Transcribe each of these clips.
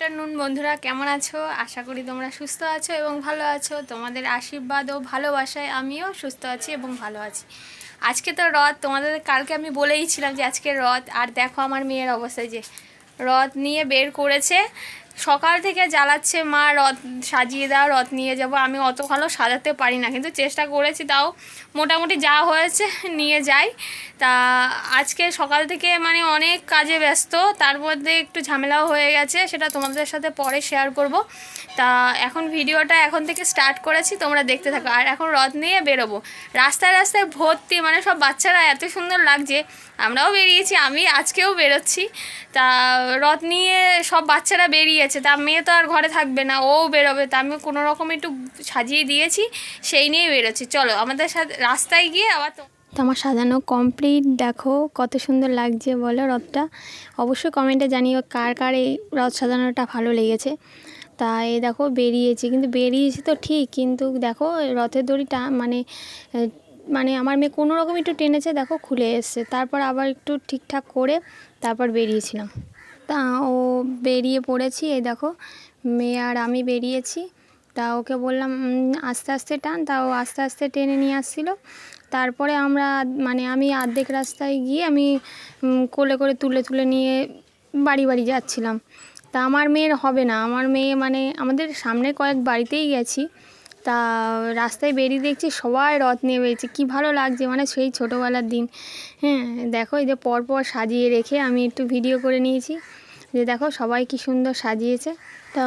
Afternoon বন্ধুরা, কেমন আছো? আশা করি তোমরা সুস্থ আছো এবং ভালো আছো। তোমাদের আশীর্বাদ ও ভালোবাসায় আমিও সুস্থ আছি এবং ভালো আছি। আজকে তো রথ, তোমাদের কালকে আমি বলেইছিলাম যে আজকে রথ। আর দেখো আমার মেয়ের অবস্থায়, যে রথ নিয়ে বের করেছে, সকাল থেকে জ্বালাচ্ছে মা রথ সাজিয়ে দাও, রথ নিয়ে যাব। আমি অত ভালো সাজাতে পারি না, কিন্তু চেষ্টা করেছি, তাও মোটামুটি যা হয়েছে নিয়ে যাই। তা আজকে সকাল থেকে মানে অনেক কাজে ব্যস্ত, তার মধ্যে একটু ঝামেলাও হয়ে গেছে, সেটা তোমাদের সাথে পরে শেয়ার করব। তা এখন ভিডিওটা এখন থেকে স্টার্ট করেছি, তোমরা দেখতে থাকো। আর এখন রথ নিয়ে বেরোবো, রাস্তায় রাস্তায় ভর্তি, মানে সব বাচ্চারা, এত সুন্দর লাগছে। আমরাও বেরিয়েছি, আমি আজকেও বেরোচ্ছি। তা রথ নিয়ে সব বাচ্চারা বেরিয়েছে, তা মেয়ে তো আর ঘরে থাকবে না, ও বেরোবে। তা আমি কোনো রকম একটু সাজিয়ে দিয়েছি, সেই নিয়ে বেরোচ্ছি। চলো আমাদের সাথে রাস্তায় গিয়ে আবার তো আমার সাজানো কমপ্লিট। দেখো কত সুন্দর লাগছে বলো রথটা। অবশ্যই কমেন্টে জানিও কার কার এই রথ সাজানোটা ভালো লেগেছে। তা এই দেখো বেরিয়েছি, কিন্তু বেরিয়েছি তো ঠিক, কিন্তু দেখো রথের দড়িটা মানে মানে আমার মেয়ে কোনো রকম একটু টেনেছে, দেখো খুলে এসছে। তারপর আবার একটু ঠিকঠাক করে তারপর বেরিয়েছিলাম। তা ও বেরিয়ে পড়েছি, এই দেখো মেয়ে আর আমি বেরিয়েছি। তা ওকে বললাম আস্তে আস্তে টান, তা ও আস্তে আস্তে টেনে নিয়ে আসছিলো। তারপরে আমরা মানে আমি অর্ধেক রাস্তায় গিয়ে আমি কোলে করে তুলে তুলে নিয়ে বাড়ি বাড়ি যাচ্ছিলাম। তা আমার মেয়ের হবে না, আমার মেয়ে মানে আমাদের সামনে কয়েক বাড়িতেই গেছি। তা রাস্তায় বেরিয়ে দেখছি সবাই রথ নিয়ে বেরিয়েছে, কী ভালো লাগছে, মানে সেই ছোটোবেলার দিন। হ্যাঁ দেখো এই যে পরপর সাজিয়ে রেখে আমি একটু ভিডিও করে নিয়েছি, যে দেখো সবাই কি সুন্দর সাজিয়েছে। তা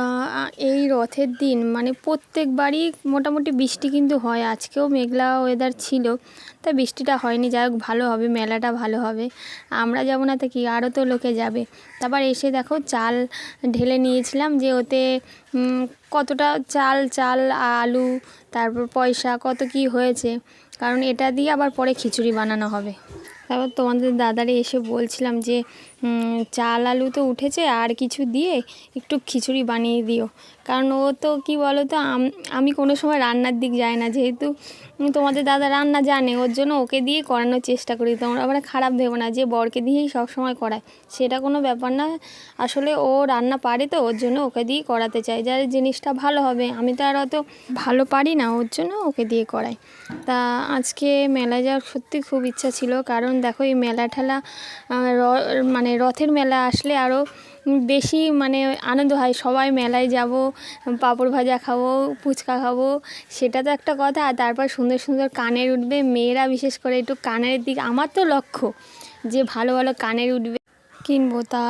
এই রথের দিন মানে প্রত্যেকবারই মোটামুটি বৃষ্টি কিন্তু হয়, আজকেও মেঘলা ওয়েদার ছিল, তা বৃষ্টিটা হয়নি। যাই হোক ভালো হবে, মেলাটা ভালো হবে। আমরা যাব না তো কি, আরও তো লোকে যাবে। তারপর এসে দেখো চাল ঢেলে নিয়েছিলাম, যে ওতে কতটা চাল চাল আলু তারপর পয়সা কত কি হয়েছে, কারণ এটা দিয়ে আবার পরে খিচুড়ি বানানো হবে। তারপর তোমাদের দাদারে এসে বলছিলাম যে চাল আলু তো উঠেছে, আর কিছু দিয়ে একটু খিচুড়ি বানিয়ে দিও। কারণ ও তো কী বলো তো, আমি কোনো সময় রান্নার দিক যাই না, যেহেতু তোমাদের দাদা রান্না জানে, ওর জন্য ওকে দিয়ে করানোর চেষ্টা করি। তোমরা আবার খারাপ ভেবো না যে বরকে দিয়েই সব সময় করায়, সেটা কোনো ব্যাপার না। আসলে ও রান্না পারে তো, ওর জন্য ওকে দিয়ে করাতে চাই, যার জিনিসটা ভালো হবে। আমি তো আর অত ভালো পারি না, ওর জন্য ওকে দিয়ে করাই। তা আজকে মেলায় যাওয়ার সত্যি খুব ইচ্ছা ছিল, কারণ দেখো এই মেলা ঠেলা মানে রথের মেলা আসলে আরও বেশি মানে আনন্দ হয়। সবাই মেলায় যাব, পাঁপড় ভাজা খাবো, ফুচকা খাবো, সেটা তো একটা কথা। আর তারপর সুন্দর সুন্দর কানের উঠবে, মেয়েরা বিশেষ করে একটু কানের দিক, আমার তো লক্ষ্য যে ভালো ভালো কানের উঠবে, কিনবো। তা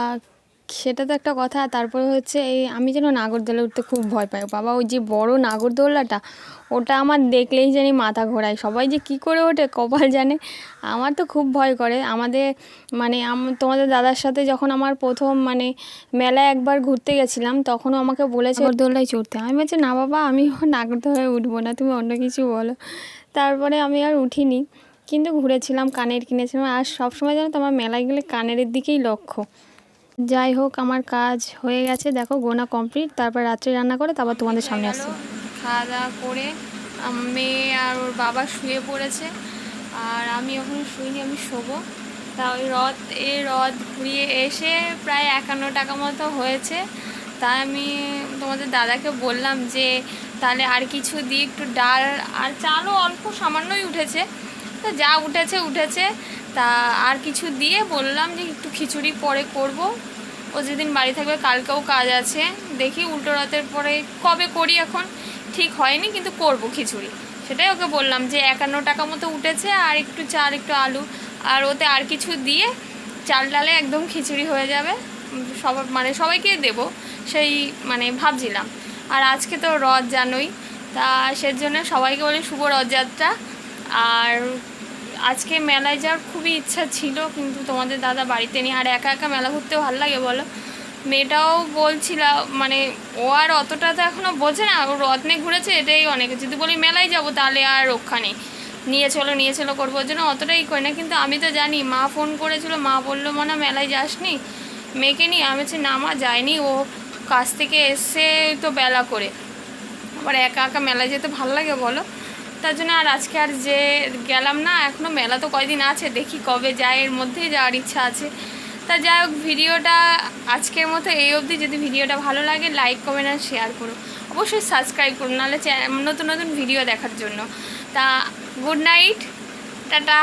সেটা তো একটা কথা। তারপরে হচ্ছে এই আমি যেন নাগরদোলা উঠতে খুব ভয় পাই বাবা, ওই যে বড় নাগরদোলাটা, ওটা আমার দেখলেই জানি মাথা ঘোরায়। সবাই যে কী করে ওঠে কপাল জানে, আমার তো খুব ভয় করে। আমাদের মানে তোমাদের দাদার সাথে যখন আমার প্রথম মানে মেলায় একবার ঘুরতে গেছিলাম, তখনও আমাকে বলেছে নাগরদোলায় চড়তে। আমি বলছি না বাবা, আমি নাগরদোলায় উঠবো না, তুমি অন্য কিছু বলো। তারপরে আমি আর উঠিনি, কিন্তু ঘুরেছিলাম, কানের কিনেছিলাম। আর সবসময় যেন তো আমার মেলায় গেলে কানের দিকেই লক্ষ্য। যাই হোক আমার কাজ হয়ে গেছে, দেখো গোনা কমপ্লিট। তারপর রাত্রে রান্না করে তারপর তোমাদের সামনে আসছে। খাওয়া দাওয়া করে মেয়ে আর ওর বাবা শুয়ে পড়েছে, আর আমি এখন শুইনি, আমি শোবো। তা ওই রথ ঘুরিয়ে এসে প্রায় 51 টাকা মতো হয়েছে। তাই আমি তোমাদের দাদাকে বললাম যে তাহলে আর কিছু দিয়ে একটু ডাল আর চালও অল্প সামান্যই উঠেছে, তো যা উঠেছে উঠেছে। তা আর কিছু দিয়ে বললাম যে একটু খিচুড়ি পরে করব, ও যেদিন বাড়ি থাকবে, কালকেও কাজ আছে, দেখি উল্টো রথের পরে কবে করি, এখন ঠিক হয়নি, কিন্তু করব খিচুড়ি। সেটাই ওকে বললাম যে 51 টাকা মতো উঠেছে, আর একটু চাল একটু আলু আর ওতে আর কিছু দিয়ে চাল ডালে একদম খিচুড়ি হয়ে যাবে, মানে সবাইকে দেব সেই মানে ভাবছিলাম। আর আজকে তো রথ জানোই, তা সেজন্য সবাইকে বলি শুভ রথযাত্রা। আর আজকে মেলায় যাওয়ার খুবই ইচ্ছা ছিল, কিন্তু তোমাদের দাদা বাড়িতে নেই, আর একা একা মেলা ঘুরতেও ভালো লাগে বলো। মেয়েটাও বলছিল, মানে ও আর অতটা তো এখনও বোঝে না, ও রথ নিয়ে ঘুরেছে এটাই অনেক। যদি বলি মেলায় যাব তাহলে আর রক্ষা নেই, নিয়ে চলো করবো, ওর জন্য অতটাই করি না। কিন্তু আমি তো জানি, মা ফোন করেছিল, মা বললো মনে মেলায় যাসনি মেয়েকে নিয়ে। আমি বলছি না মা যায়নি, ও কাজ থেকে এসে তো বেলা করে, আবার একা একা মেলায় যেতে ভালো লাগে বলো। তার জন্য আর আজকে আর গেলাম না। এখনও মেলা তো কয়দিন আছে, দেখি কবে যায়, এর মধ্যেই যাওয়ার ইচ্ছা আছে। তা তা যাই হোক, ভিডিওটা আজকের মতো এই অবধি। যদি ভিডিওটা ভালো লাগে লাইক কমেন্ট আর শেয়ার করো, অবশ্যই সাবস্ক্রাইব করুন, নাহলে নতুন নতুন ভিডিও দেখার জন্য। তা গুড নাইট, টাটা।